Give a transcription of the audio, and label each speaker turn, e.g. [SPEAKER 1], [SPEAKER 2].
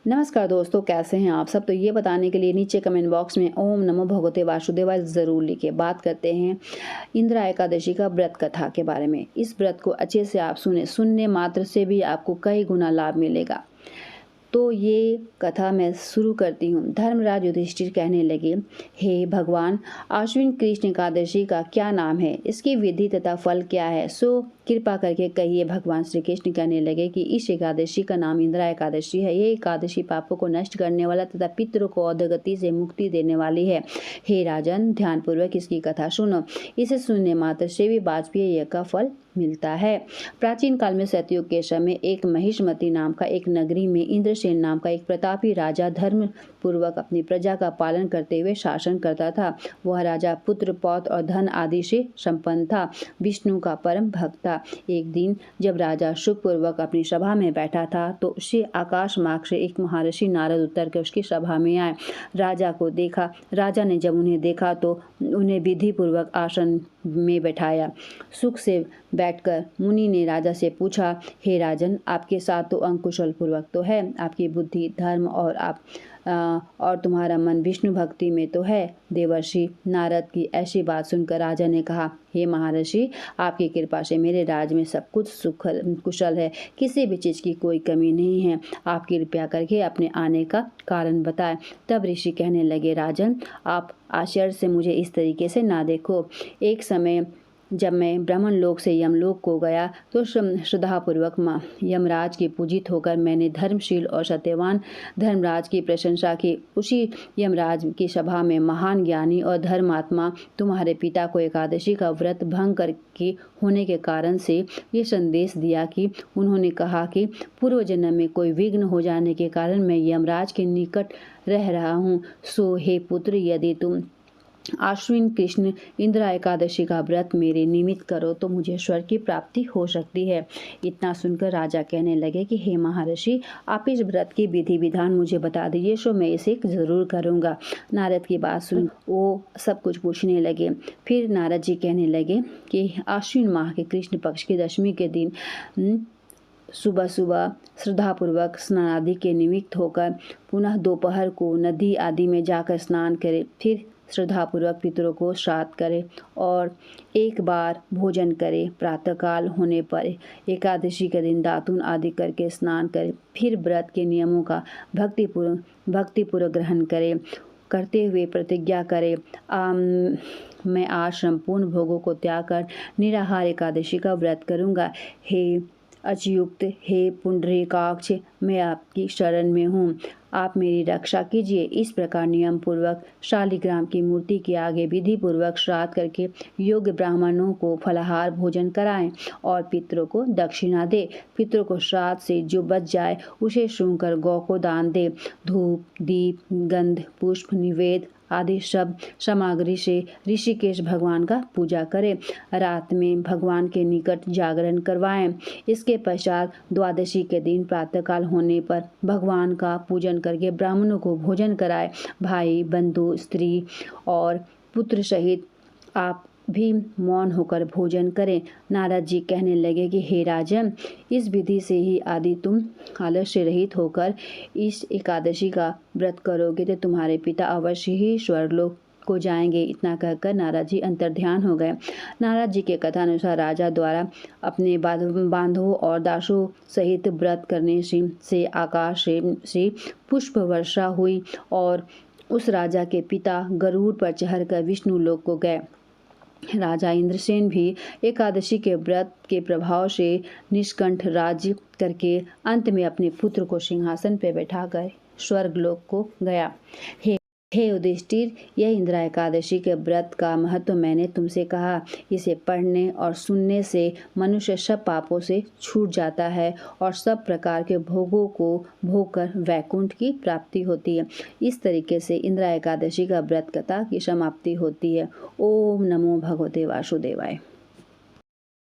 [SPEAKER 1] नमस्कार दोस्तों, कैसे हैं आप सब। तो ये बताने के लिए नीचे कमेंट बॉक्स में ओम नमो भगवते वासुदेवाय ज़रूर लिखिए। बात करते हैं इंदिरा एकादशी का व्रत कथा के बारे में। इस व्रत को अच्छे से आप सुनने मात्र से भी आपको कई गुना लाभ मिलेगा। तो ये कथा मैं शुरू करती हूँ। धर्मराज युधिष्ठिर कहने लगे, हे भगवान, आश्विन कृष्ण एकादशी का क्या नाम है, इसकी विधि तथा फल क्या है, सो कृपा करके कहिए। भगवान श्री कृष्ण कहने लगे कि इस एकादशी का नाम इंदिरा एकादशी है। ये एकादशी पापों को नष्ट करने वाला तथा पितरों को अधोगति से मुक्ति देने वाली है। हे राजन, ध्यानपूर्वक इसकी कथा सुनो। इसे सुनने मात्र से भी वाजपेय का फल मिलता है। प्राचीन काल में सतयुग के समय एक महिष्मती नाम का एक नगरी में इंद्रसेन नाम का एक प्रतापी राजा धर्म पूर्वक अपनी प्रजा का पालन करते हुए शासन करता था। वह राजा पुत्र पौत्र और धन आदि से संपन्न था। विष्णु का परम भक्त था। एक दिन जब राजा सुखपूर्वक अपनी सभा में बैठा था तो उसे आकाश मार्ग से एक महर्षि नारद उतर कर उसकी सभा में आए। राजा ने जब उन्हें देखा तो उन्हें विधि पूर्वक आसन में बैठाया। सुख से बैठकर मुनि ने राजा से पूछा, हे राजन, आपके साथ तो अंकुशल पूर्वक तो है, आपकी बुद्धि धर्म और तुम्हारा मन विष्णु भक्ति में तो है। देवर्षि नारद की ऐसी बात सुनकर राजा ने कहा, हे महर्षि, आपकी कृपा से मेरे राज में सब कुछ कुशल है, किसी भी चीज की कोई कमी नहीं है। आप कृपया करके अपने आने का कारण बताएं। तब ऋषि कहने लगे, राजन, आप आश्चर्य से मुझे इस तरीके से ना देखो। एक समय जब मैं ब्राह्मण लोक से यमलोक को गया तो श्रद्धापूर्वक यमराज की पूजित होकर मैंने धर्मशील और सत्यवान धर्मराज की प्रशंसा की। उसी यमराज की सभा में महान ज्ञानी और धर्मात्मा तुम्हारे पिता को एकादशी का व्रत भंग करके होने के कारण से ये संदेश दिया कि उन्होंने कहा कि पूर्व जन्म में कोई विघ्न हो जाने के कारण मैं यमराज के निकट रह रहा हूँ। सो हे पुत्र, यदि तुम आश्विन कृष्ण इंदिरा एकादशी का व्रत मेरे निमित्त करो तो मुझे स्वर्ग की प्राप्ति हो सकती है। इतना सुनकर राजा कहने लगे कि हे महर्षि, आप इस व्रत की विधि विधान मुझे बता दीजिए, सो मैं इसे जरूर करूँगा। नारद की बात सुन वो सब कुछ पूछने लगे। फिर नारद जी कहने लगे कि आश्विन माह के कृष्ण पक्ष की दशमी के दिन सुबह सुबह श्रद्धापूर्वक स्नान आदि के निमित्त होकर पुनः दोपहर को नदी आदि में जाकर स्नान करे। फिर श्रद्धापूर्वक पितरों को श्राद्ध करे और एक बार भोजन करे। प्रातःकाल होने पर एकादशी के दिन दातून आदि करके स्नान करे। फिर व्रत के नियमों का भक्तिपूर्वक ग्रहण करते हुए प्रतिज्ञा करे, मैं आज संपूर्ण भोगों को त्याग कर निराहार एकादशी का व्रत करूँगा। हे अच्युत, हे पुंडरीकाक्ष, मैं आपकी शरण में हूँ, आप मेरी रक्षा कीजिए। इस प्रकार नियम पूर्वक शालिग्राम की मूर्ति के आगे विधि पूर्वक श्राद्ध करके योग्य ब्राह्मणों को फलाहार भोजन कराएं और पितरों को दक्षिणा दे। पितरों को श्राद्ध से जो बच जाए उसे सूंघकर गौ को दान दे। धूप दीप गंध पुष्प निवेद आदि सब सामग्री से ऋषिकेश भगवान का पूजा करें। रात में भगवान के निकट जागरण करवाएं। इसके पश्चात द्वादशी के दिन प्रातःकाल होने पर भगवान का पूजन करके ब्राह्मणों को भोजन कराएं। भाई बंधु स्त्री और पुत्र सहित आप भी मौन होकर भोजन करें। नारद जी कहने लगे कि हे राजन, इस विधि से ही आदि तुम आलस्य रहित होकर इस एकादशी का व्रत करोगे तो तुम्हारे पिता अवश्य ही स्वर्गलोक को जाएंगे। इतना कहकर नारद जी अंतर्ध्यान हो गए। नारद जी के कथानुसार राजा द्वारा अपने बांधवों और दासों सहित व्रत करने से आकाश से पुष्प वर्षा हुई और उस राजा के पिता गरुड़ पर चढ़कर विष्णु लोक को गए। राजा इंद्रसेन भी एकादशी के व्रत के प्रभाव से निष्कंठ राज्य करके अंत में अपने पुत्र को सिंहासन पर बैठाकर स्वर्गलोक को गया। हे युधिष्ठिर, यह इंदिरा एकादशी के व्रत का महत्व मैंने तुमसे कहा। इसे पढ़ने और सुनने से मनुष्य सब पापों से छूट जाता है और सब प्रकार के भोगों को भोग कर वैकुंठ की प्राप्ति होती है। इस तरीके से इंदिरा एकादशी का व्रत कथा की समाप्ति होती है। ओम नमो भगवते वासुदेवाय।